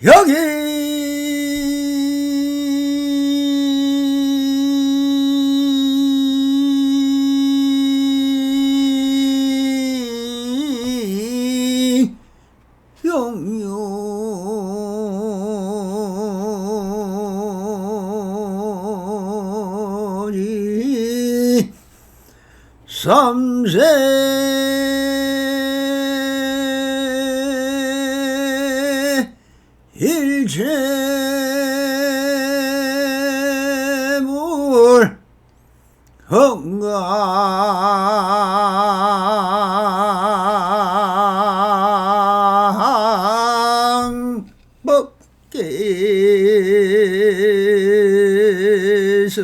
여기 영년이 삼세 일체물 건강법계에서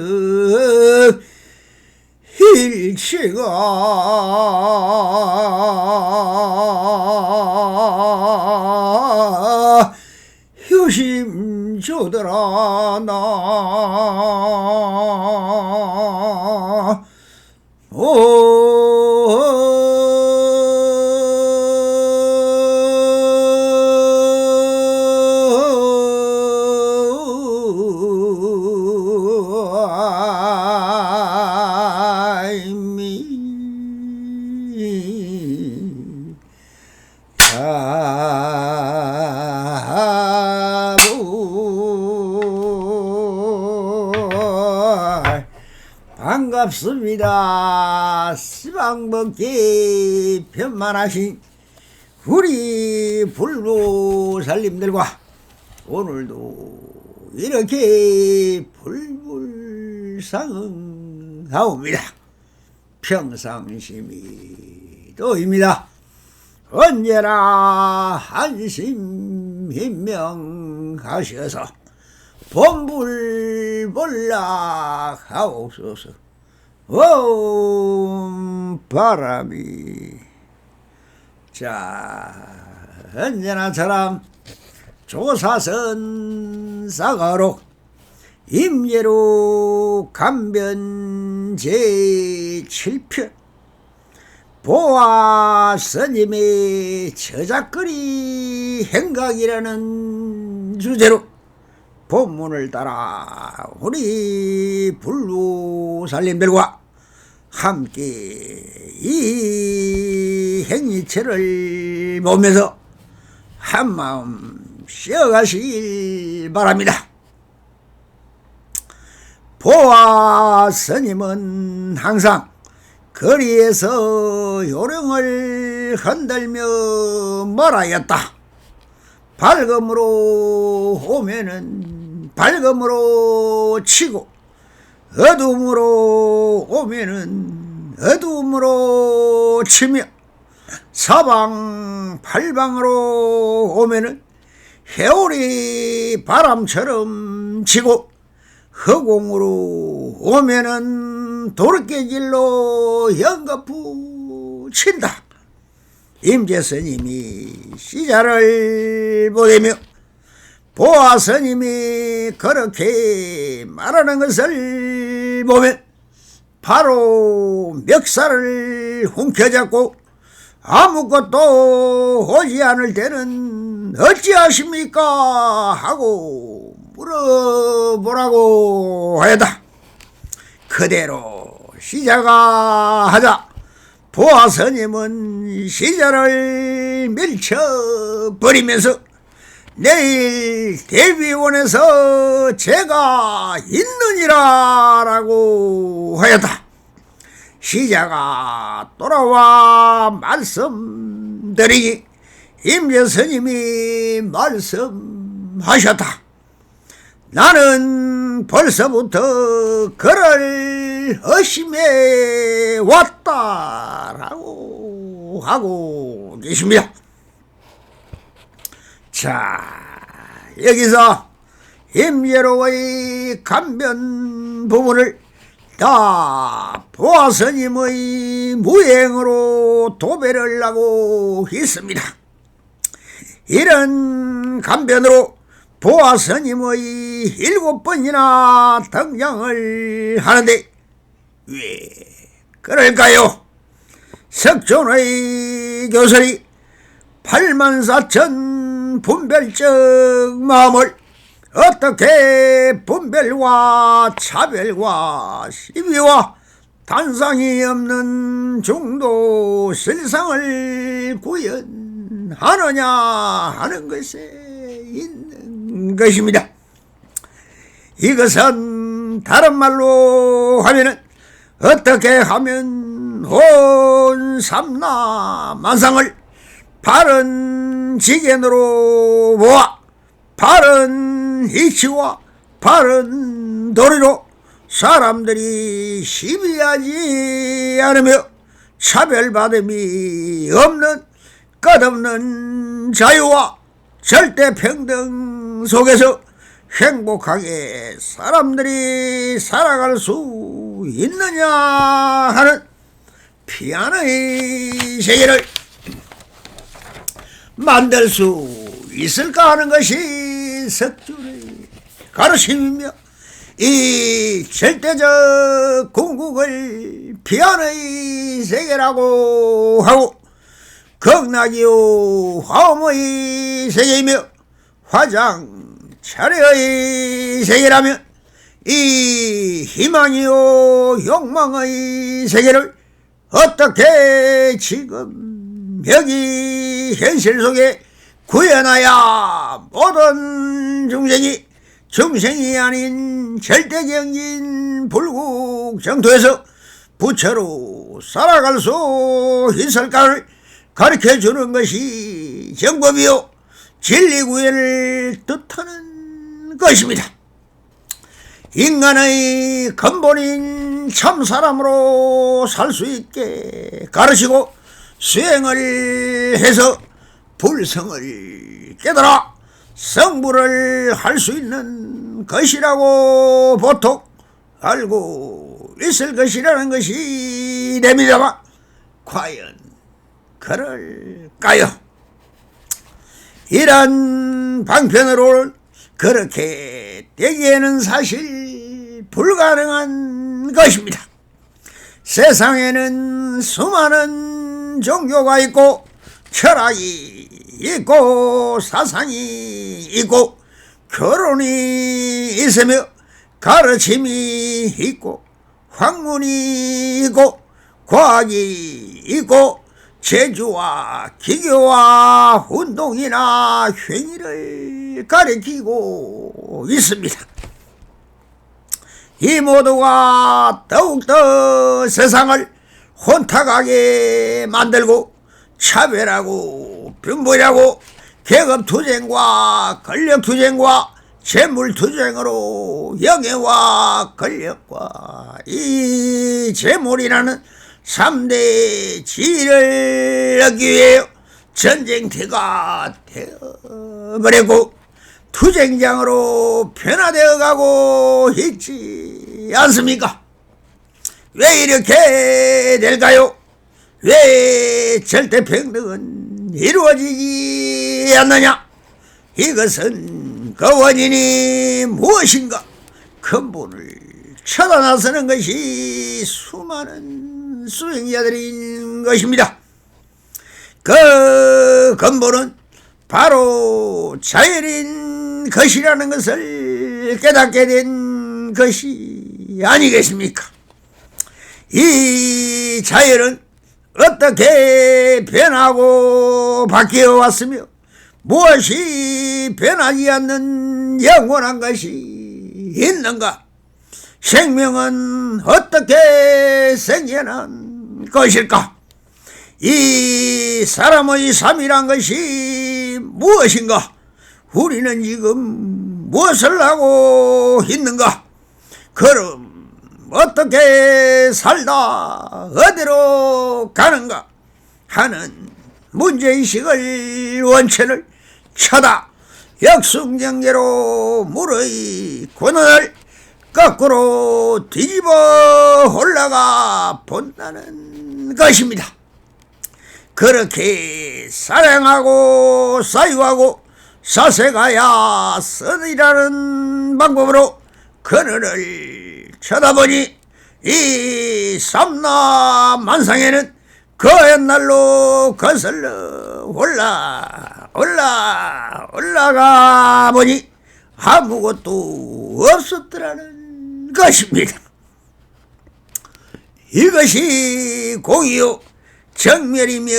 일체가 효심조더라 나 반갑습니다. 시방먹기 편만하신 우리 불보살님들과 오늘도 이렇게 불불상응하옵니다. 평상심이도입니다. 언제나 한심현명하셔서 본불본락하옵소서. 바람이 자 언제나처럼 조사선 사가로 임예로 간변 제7편 보아 스님의 저작거리 행각이라는 주제로 본문을 따라 우리 불보살님들과 함께 이 행위체를 보면서 한마음 쉬어가시길 바랍니다. 보아 스님은 항상 거리에서 요령을 흔들며 말하였다. 밝음으로 오면은 밝음으로 치고 어둠으로 오면은 어둠으로 치며 사방팔방으로 오면은 해오리 바람처럼 치고 허공으로 오면은 도르깨질로 연거푸 친다. 임재스님이 시자를 보내며 보아 스님이 그렇게 말하는 것을 보면 바로 멱살을 움켜잡고 아무것도 오지 않을 때는 어찌하십니까 하고 물어보라고 하였다. 그대로 시자가 하자 보아 스님은 시자를 밀쳐버리면서 내일 대비원에서 제가 있느니라 라고 하였다. 시자가 돌아와 말씀드리니 임재스님이 말씀하셨다. 나는 벌써부터 그를 의심해 왔다라고 하고 계십니다. 자, 여기서 임예로의 간변 부분을 다 보아 스님의 무행으로 도배를 하고 있습니다. 이런 간변으로 보아 스님의 7번이나 등장을 하는데 왜 그럴까요? 석존의 교설이 84,000 없는 분별적 마음을 어떻게 분별과 차별과 시비와 단상이 없는 중도 실상을 구현하느냐 하는 것에 있는 것입니다. 이것은 다른 말로 하면은 어떻게 하면 온 삼라 만상을 바른 지견으로 모아 바른 이치와 바른 도리로 사람들이 시비하지 않으며 차별받음이 없는 끝없는 자유와 절대평등 속에서 행복하게 사람들이 살아갈 수 있느냐 하는 피안의 세계를 만들 수 있을까 하는 것이 석주의 가르침이며, 이 절대적 궁극을 피안의 세계라고 하고 극락이요 화엄의 세계이며 화장 차례의 세계라면 이 희망이요 욕망의 세계를 어떻게 지금 여기 현실 속에 구현하야 모든 중생이 아닌 절대적인 불국 정토에서 부처로 살아갈 수 있을까를 가르쳐주는 것이 정법이요 진리구현을 뜻하는 것입니다. 인간의 근본인 참사람으로 살 수 있게 가르치고 수행을 해서 불성을 깨달아 성불을 할 수 있는 것이라고 보통 알고 있을 것이라는 것이 됩니다만 과연 그럴까요? 이런 방편으로는 그렇게 되기에는 사실 불가능한 것입니다. 세상에는 수많은 종교가 있고 철학이 있고 사상이 있고 결혼이 있으며 가르침이 있고 학문이 있고 과학이 있고 재주와 기교와 운동이나 행위를 가리키고 있습니다. 이 모두가 더욱더 세상을 혼탁하게 만들고 차별하고 분별하고 계급투쟁과 권력투쟁과 재물투쟁으로 영예와 권력과 이 재물이라는 3대 지위를 얻기 위해 전쟁터가 되어버리고 투쟁장으로 변화되어 가고 있지 않습니까? 왜 이렇게 될까요? 왜 절대평등은 이루어지지 않느냐? 이것은 그 원인이 무엇인가? 근본을 찾아 나서는 것이 수많은 수행자들인 것입니다. 그 근본은 바로 자율인 것이라는 것을 깨닫게 된 것이 아니겠습니까? 이 자율은 어떻게 변하고 바뀌어 왔으며 무엇이 변하지 않는 영원한 것이 있는가? 생명은 어떻게 생겨난 것일까? 이 사람의 삶이란 것이 무엇인가? 우리는 지금 무엇을 하고 있는가? 그럼 어떻게 살다 어디로 가는가 하는 문제의식을 원천을 찾아 역순경제로 물의 권한을 거꾸로 뒤집어 올라가 본다는 것입니다. 그렇게 사랑하고 사유하고 사색하야 쓰리라는 방법으로 그늘을 쳐다보니 이 삼라 만상에는 그 옛날로 거슬러 올라 올라가 보니 아무것도 없었더라는 것입니다. 이것이 공이요 정멸이며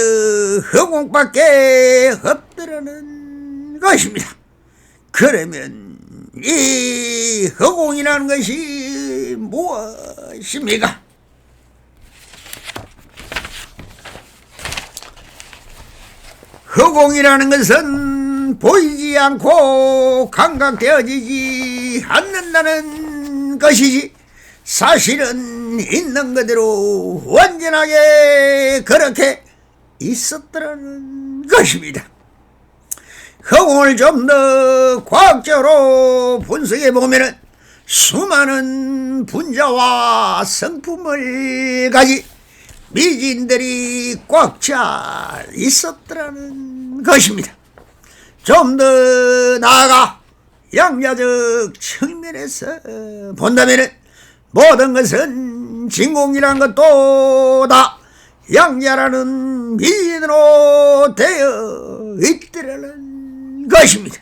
허공밖에 없더라는 것입니다. 그러면 이 허공이라는 것이 무엇입니까? 허공이라는 것은 보이지 않고 감각되어지지 않는다는 것이지, 사실은 있는 그대로 완전하게 그렇게 있었더라는 것입니다. 허공을 좀 더 과학적으로 분석해 보면은 수많은 분자와 성품을 가진 미진들이 꽉 차 있었더라는 것입니다. 좀 더 나아가 양자적 측면에서 본다면은 모든 것은 진공이란 것도 다 양자라는 미진으로 되어 있더라는 것입니다.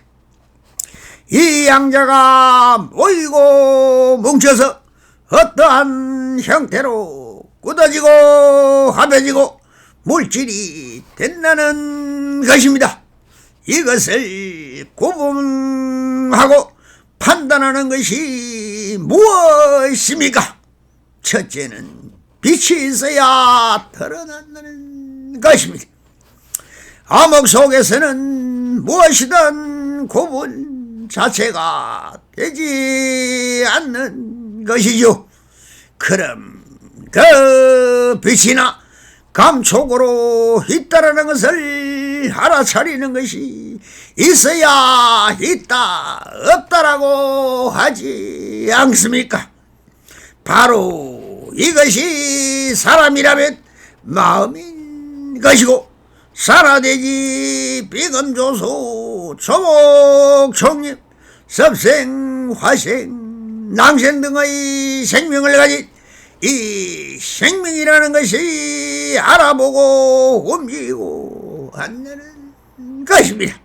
이 양자가 모이고 뭉쳐서 어떠한 형태로 굳어지고 합해지고 물질이 된다는 것입니다. 이것을 구분하고 판단하는 것이 무엇입니까? 첫째는 빛이 있어야 드러난다는 것입니다. 암흑 속에서는 무엇이든 구분 자체가 되지 않는 것이죠. 그럼 그 빛이나 감촉으로 있다라는 것을 알아차리는 것이 있어야 있다 없다라고 하지 않습니까? 바로 이것이 사람이라면 마음인 것이고, 산화대지 비금조소 초목총립 섭생 화생 낭생 등의 생명을 가진 이 생명이라는 것이 알아보고 움직이고 한다는 것입니다.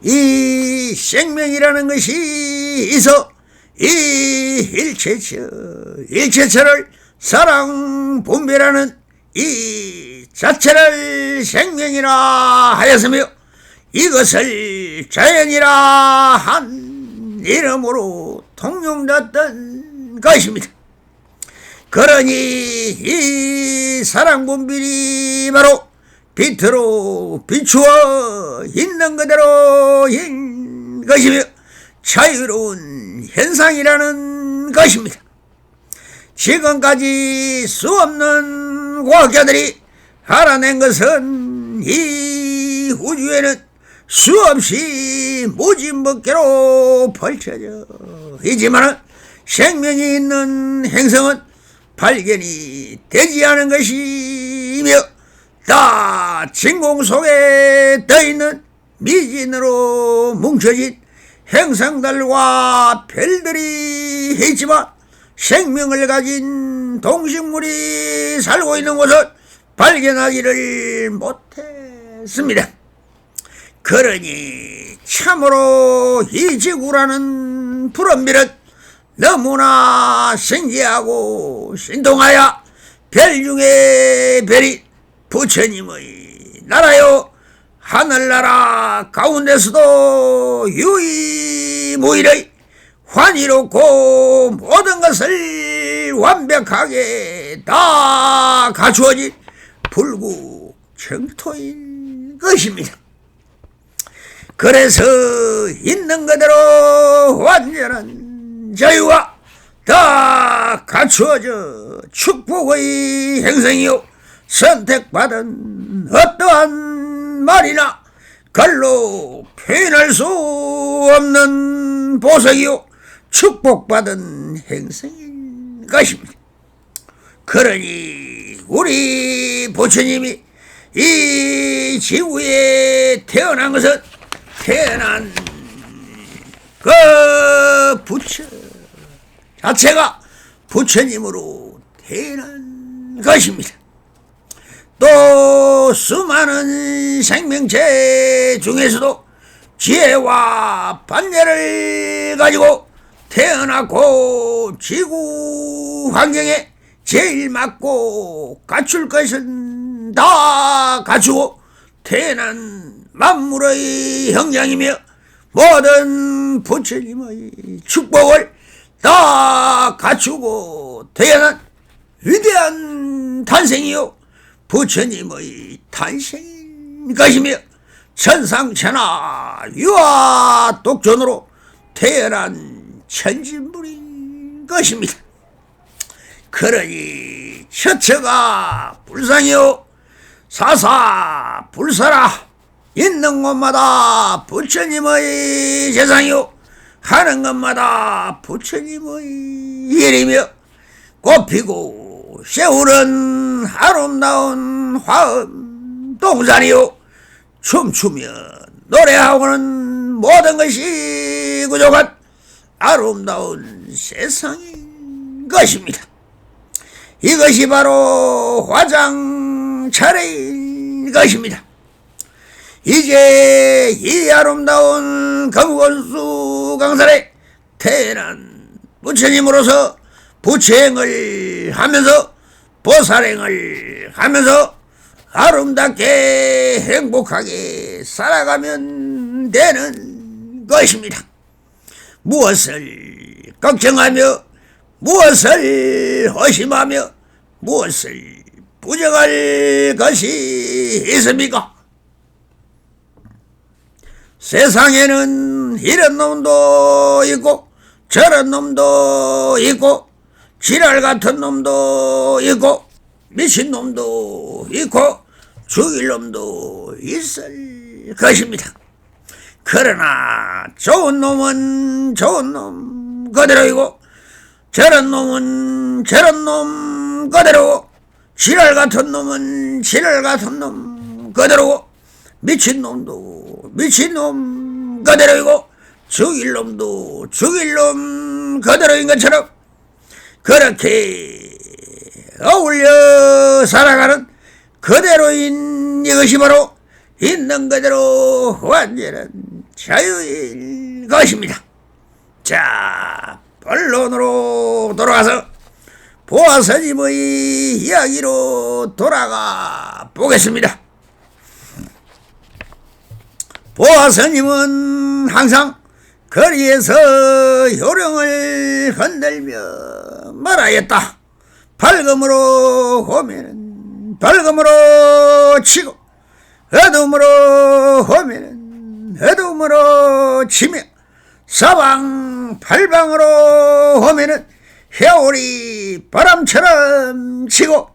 이 생명이라는 것이 있어 이 일체처를 사랑 분별하는 이 자체를 생명이라 하였으며, 이것을 자연이라 한 이름으로 통용됐던 것입니다. 그러니 이 사랑 분별이 바로 빛으로 비추어 있는 그대로인 것이며 자유로운 현상이라는 것입니다. 지금까지 수 없는 과학자들이 알아낸 것은 이 우주에는 수없이 무진법계로 펼쳐져 있지만 생명이 있는 행성은 발견이 되지 않은 것이며, 다 진공 속에 떠있는 미진으로 뭉쳐진 행성들과 별들이 있지만 생명을 가진 동식물이 살고 있는 곳을 발견하기를 못했습니다. 그러니 참으로 이 지구라는 푸른 별은 너무나 신기하고 신통하여 별 중에 별이 부처님의 나라요 하늘나라 가운데서도 유일무이의 환희롭고 모든 것을 완벽하게 다 갖추어진 불구정토인 것입니다. 그래서 있는 그대로 완전한 자유가 다 갖추어져 축복의 행성이요 선택받은 어떠한 말이나 글로 표현할 수 없는 보석이요 축복받은 행성인 것입니다. 그러니 우리 부처님이 이 지구에 태어난 것은 태어난 그 부처 자체가 부처님으로 태어난 것입니다. 또 수많은 생명체 중에서도 지혜와 판례를 가지고 태어났고 지구 환경에 제일 맞고 갖출 것은 다 갖추고 태어난 만물의 형상이며 모든 부처님의 축복을 다 갖추고 태어난 위대한 탄생이요 부처님의 탄생인 것이며 천상천하 유아 독존으로 태어난 천진물인 것입니다. 그러니 처처가 불상이요 사사 불사라 있는 곳마다 부처님의 재상이요 하는 것마다 부처님의 일이며 꽃피고 새우른 아름다운 화음 동산이요 춤추며 노래하고는 모든 것이 부족한 아름다운 세상인 것입니다. 이것이 바로 화장 차례인 것입니다. 이제 이 아름다운 금권수 강산에 태어난 부처님으로서 부처행을 하면서 보살행을 하면서 아름답게 행복하게 살아가면 되는 것입니다. 무엇을 걱정하며 무엇을 의심하며 무엇을 부정할 것이 있습니까? 세상에는 이런 놈도 있고 저런 놈도 있고 지랄 같은 놈도 있고 미친 놈도 있고 죽일 놈도 있을 것입니다. 그러나 좋은 놈은 좋은 놈 그대로이고 저런 놈은 저런 놈 그대로고 지랄 같은 놈은 지랄 같은 놈 그대로고 미친 놈도 미친 놈 그대로이고 죽일 놈도 죽일 놈 그대로인 것처럼 그렇게 어울려 살아가는 그대로인 이것이 바로 있는 그대로 완전한 자유인 것입니다. 자, 본론으로 돌아가서 보아스님의 이야기로 돌아가 보겠습니다. 보아스님은 항상 거리에서 요령을 흔들며 말하였다. 밝음으로 오면은 밝음으로 치고 어둠으로 오면은 어둠으로 치며 사방팔방으로 오면은 해오리 바람처럼 치고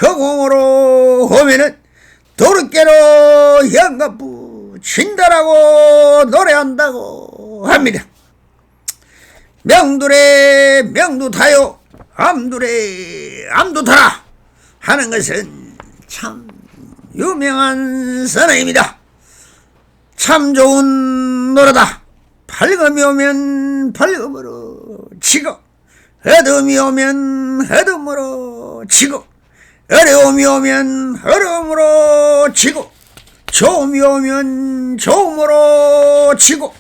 허공으로 오면은 도르깨로 연가부 친다라고 노래한다고 합니다. 명두래 명두타요 암두래 암두타라 하는 것은 참 유명한 선언입니다. 참 좋은 노래다. 밝음이 오면 밝음으로 치고 어둠이 오면 어둠으로 치고 어려움이 오면 어려움으로 치고 좋음이 오면 좋음으로 치고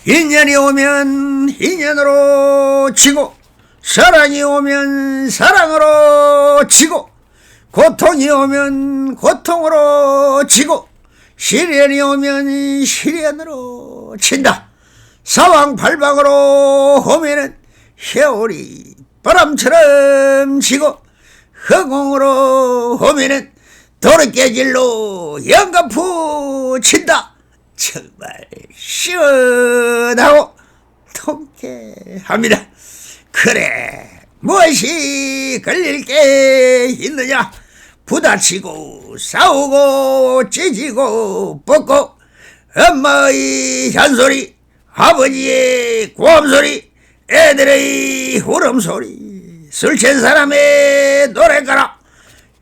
인연이 오면 인연으로 치고 사랑이 오면 사랑으로 치고 고통이 오면 고통으로 치고 시련이 오면 시련으로 친다. 사방팔방으로 오면은 해오리 바람처럼 치고 허공으로 오면은 도르깨질로 연가푸 친다. 정말 시원하고 통쾌합니다. 그래 무엇이 걸릴 게 있느냐. 부딪히고 싸우고 찢지고 뻗고 엄마의 잔소리 아버지의 고함소리 애들의 울음소리 술 취한 사람의 노래가락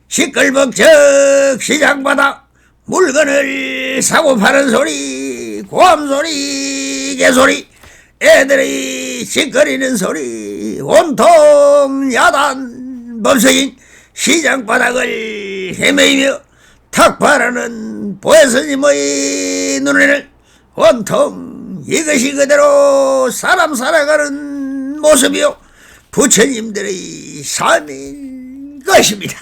시끌벅적 시장바닥 물건을 사고 파는 소리 고함소리 개소리 애들이 씩거리는 소리 온통 야단 범석인 시장 바닥을 헤매이며 탁발하는 보혜스님의 눈에는 온통 이것이 그대로 사람 살아가는 모습이요 부처님들의 삶인 것입니다.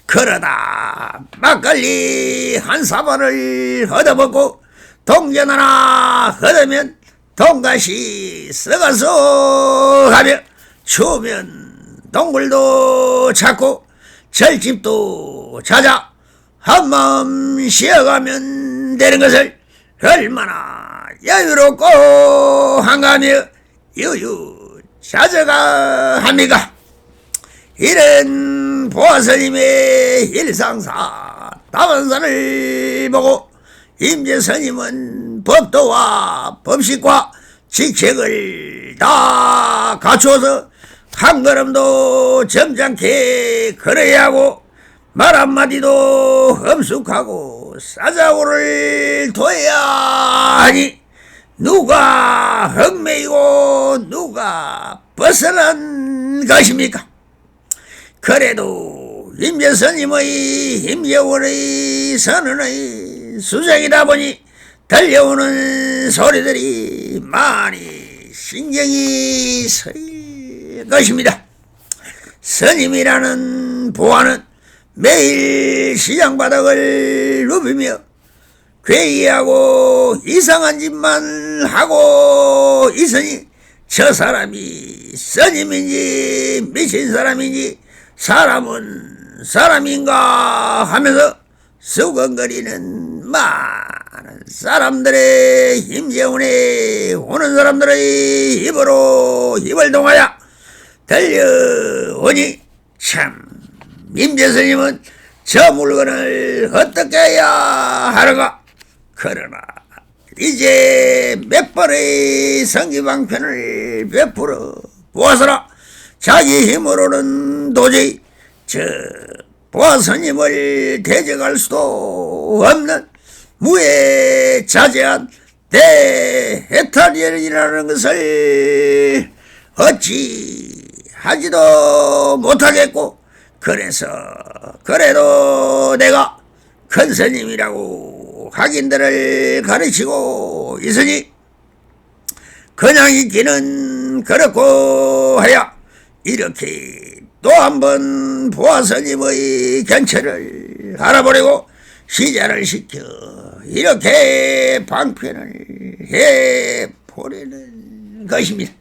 그러다 막걸리 한 사발을 얻어먹고 동전 하나 얻으면 돈가시 썩어서 하며 추우면 동굴도 찾고 절집도 찾아 한마음 쉬어가면 되는 것을 얼마나 여유롭고 한가하며 유유자저가 합니까? 이런 보아스님의 일상사 다반산을 보고 임재스님은 법도와 법식과 직책을 다 갖추어서 한 걸음도 점잖게 걸어야 하고 말 한마디도 험숙하고 사자고를 둬야 하니 누가 얽매이고 누가 벗어난 것입니까? 그래도 임재스님의 임재원의 선언의 수정이다 보니 들려오는 소리들이 많이 신경이 쓰일 것입니다. 스님이라는 보아는 매일 시장 바닥을 누비며 괴이하고 이상한 짓만 하고 있으니 저 사람이 스님인지 미친 사람인지 사람은 사람인가 하면서 수건거리는 많은 사람들의 임재원에 오는 사람들의 입으로 입을 동하여 들려오니 참 임재스님은 저 물건을 어떻게 해야 하는가. 그러나 이제 몇 번의 성기방편을 베풀어 보아서라 자기 힘으로는 도저히 저 보아스님을 대적할 수도 없는 무해자제한 대해탈이라는 것을 어찌 하지도 못하겠고 그래서 그래도 내가 큰 스님이라고 학인들을 가르치고 있으니 그냥 있기는 그렇고 하여 이렇게 또 한 번 보아스님의 견처를 알아보려고 시자를 시켜 이렇게 방편을 해보려는 것입니다.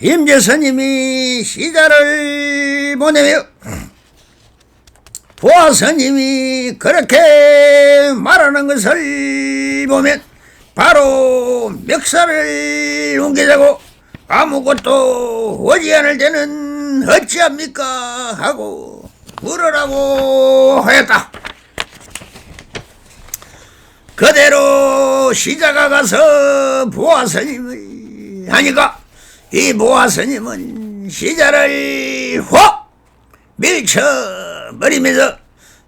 임재스님이 시자를 보내며 보아스님이 그렇게 말하는 것을 보면 바로 멱살을 옮기자고 아무것도 오지 않을 때는 어찌합니까 하고 물으라고 하였다. 그대로 시자가 가서 보아스님을 하니까 이 보아스님은 시자를 확 밀쳐버리면서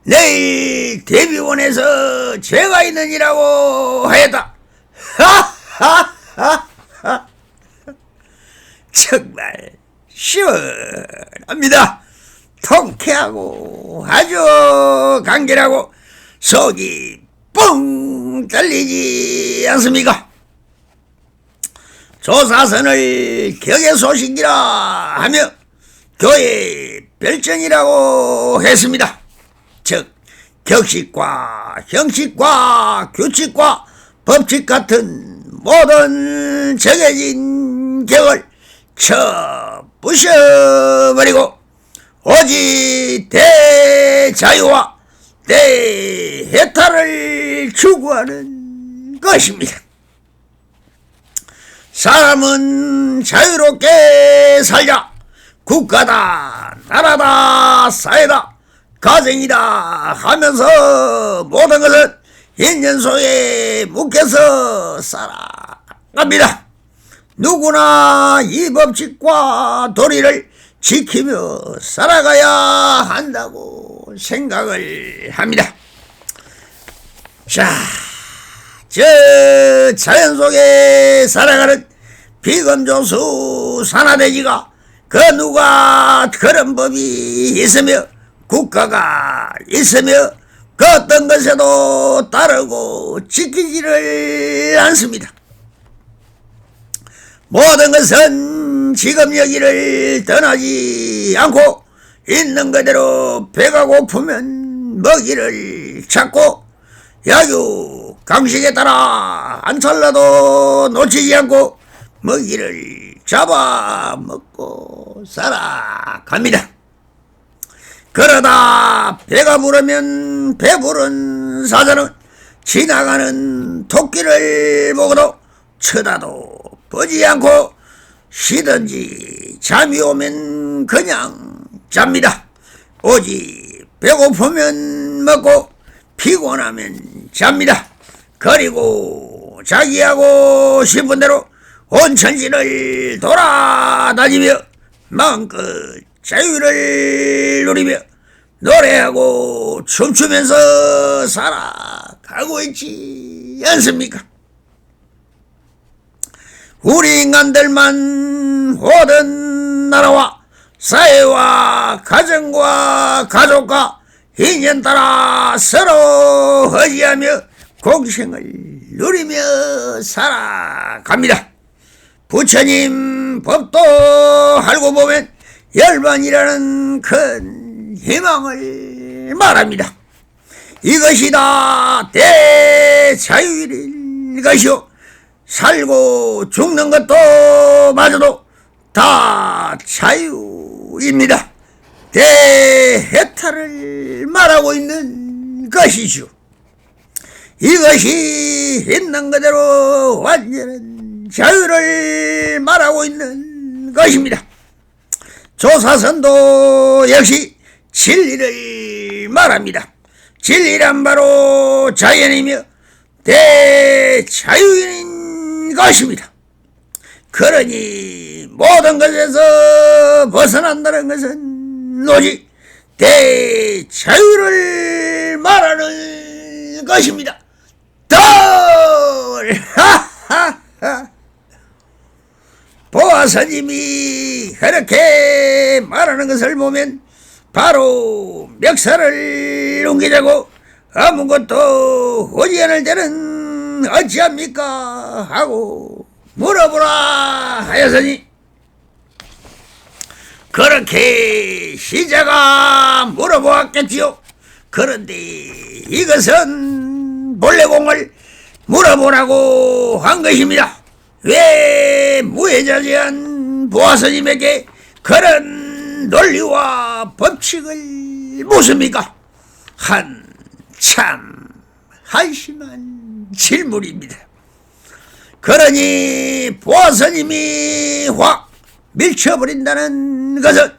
내일 대비원에서 죄가 있느니라고 하였다. 하하하하 정말 시원합니다. 통쾌하고 아주 간결하고 속이 뻥 뚫리지 않습니까? 조사선을 격의소식이라 하며 교회 별전이라고 했습니다. 즉 격식과 형식과 규칙과 법칙 같은 모든 정해진 격을 부셔버리고 오직 대자유와 대해탈을 추구하는 것입니다. 사람은 자유롭게 살자. 국가다, 나라다, 사회다, 가정이다 하면서 모든 것은 인연 속에 묶여서 살아갑니다. 누구나 이 법칙과 도리를 지키며 살아가야 한다고 생각을 합니다. 자, 저 자연 속에 살아가는 비금조수 산화돼지가 그 누가 그런 법이 있으며 국가가 있으며 그 어떤 것에도 따르고 지키지를 않습니다. 모든 것은 지금 여기를 떠나지 않고 있는 그대로 배가 고프면 먹이를 찾고 야유 강식에 따라 한 찰나도 놓치지 않고 먹이를 잡아먹고 살아갑니다. 그러다 배가 부르면 배부른 사자는 지나가는 토끼를 보고도 쳐다도 보지 않고 쉬든지 잠이 오면 그냥 잡니다. 오직 배고프면 먹고 피곤하면 잡니다. 그리고 자기 하고 싶은 대로 온 천지를 돌아다니며 마음껏 자유를 누리며 노래하고 춤추면서 살아가고 있지 않습니까? 우리 인간들만 모든 나라와 사회와 가정과 가족과 인연 따라 서로 의지하며 공생을 누리며 살아갑니다. 부처님 법도 알고 보면 열반이라는 큰 희망을 말합니다. 이것이 다 대자유일 것이요 살고 죽는 것도 마저도 다 자유입니다. 대해탈을 말하고 있는 것이죠. 이것이 있는 그대로 완전한 자유를 말하고 있는 것입니다. 조사선도 역시 진리를 말합니다. 진리란 바로 자연이며 대자유인 것입니다. 그러니 모든 것에서 벗어난다는 것은 오직 대자유를 말하는 것입니다. 하하하. 보아스님이 그렇게 말하는 것을 보면 바로 멱살을 옮기자고 아무것도 오지 않을 때는 어찌합니까 하고 물어보라 하였으니 그렇게 시자가 물어보았겠지요. 그런데 이것은 본래공을 물어보라고 한 것입니다. 왜 무해자제한 보아스님에게 그런 논리와 법칙을 묻습니까? 한참 한심한 질문입니다. 그러니 보아스님이 확 밀쳐버린다는 것은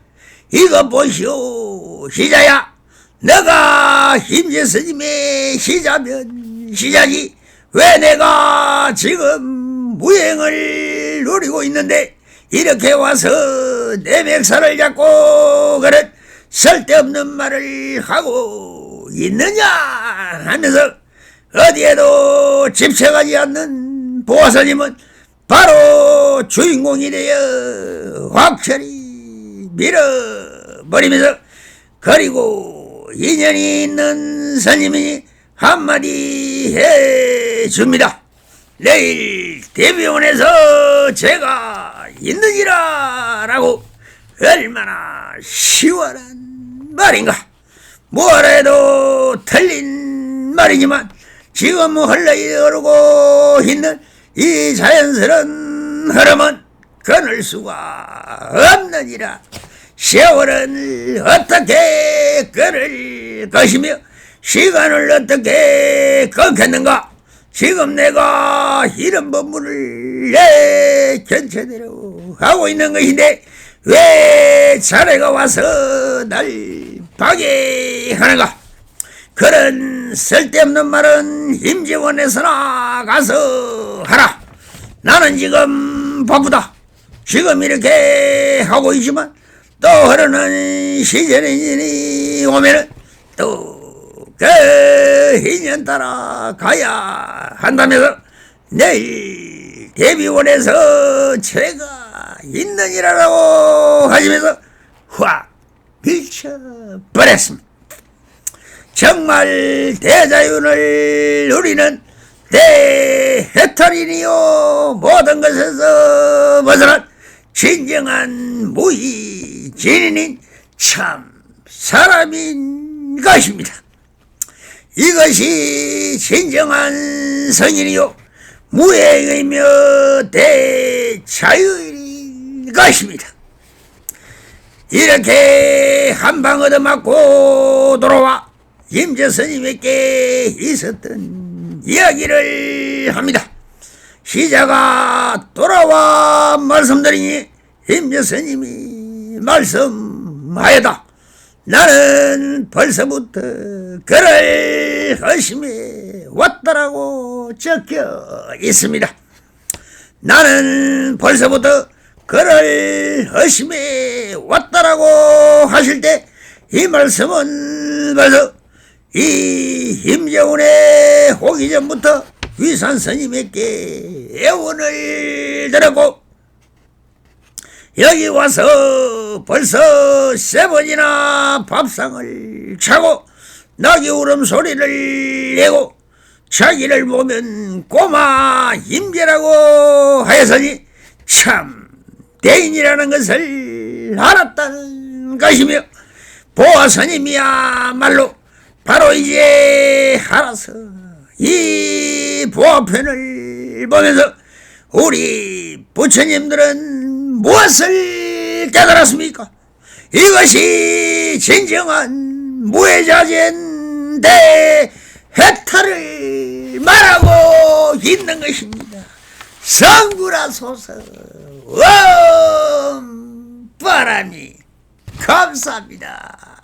이것 보시오 시자야, 내가 힘제스님의 시자면 시자지 왜 내가 지금 무행을 누리고 있는데 이렇게 와서 내 멱살을 잡고 그런 쓸데없는 말을 하고 있느냐 하면서 어디에도 집착하지 않는 보아스님은 바로 주인공이 되어 확철이 밀어버리면서 그리고 인연이 있는 스님이 한마디 해줍니다. 내일 대비원에서 제가 있느니라 라고. 얼마나 시원한 말인가. 뭐라 해도 틀린 말이지만 지금 흘러오르고 있는 이 자연스러운 흐름은 끊을 수가 없느니라. 세월은 어떻게 끊을 것이며 시간을 어떻게 끊겠는가. 지금 내가 이런 법문을 내 견체대로 하고 있는 것인데 왜 자네가 와서 날 파괴하는가. 그런 쓸데없는 말은 임재원에서나 가서 하라. 나는 지금 바쁘다. 지금 이렇게 하고 있지만 또 흐르는 시절이 오면은 또 그 인연 따라 가야 한다면서 내일 대비원에서 제가 있느니라고 하시면서 확 밀쳐버렸습니다. 정말 대자윤을 누리는 대해탈이니요 모든 것에서 벗어난 진정한 무의진인인 참 사람인 것입니다. 이것이 진정한 성인이요 무행이며 대자유인 것입니다. 이렇게 한방 얻어맞고 돌아와 임재스님에게 있었던 이야기를 합니다. 시자가 돌아와 말씀드리니 임재스님이 말씀하였다. 나는 벌써부터 글을 허심해 왔다라고 적혀 있습니다. 나는 벌써부터 글을 허심해 왔다라고 하실 때 이 말씀은 벌써 이 임재훈의 오기 전부터 위산 스님에게 애원을 드렸고 여기 와서 벌써 3번이나 밥상을 차고 낙이 울음소리를 내고 자기를 보면 꼬마 임재라고 하였으니 참 대인이라는 것을 알았다는 것이며 보아스님이야말로 바로 이제 알아서 이 보아편을 보면서 우리 부처님들은 무엇을 깨달았습니까? 이것이 진정한 무해자진 대해탈을 말하고 있는 것입니다. 성불하소서. 바람이 감사합니다.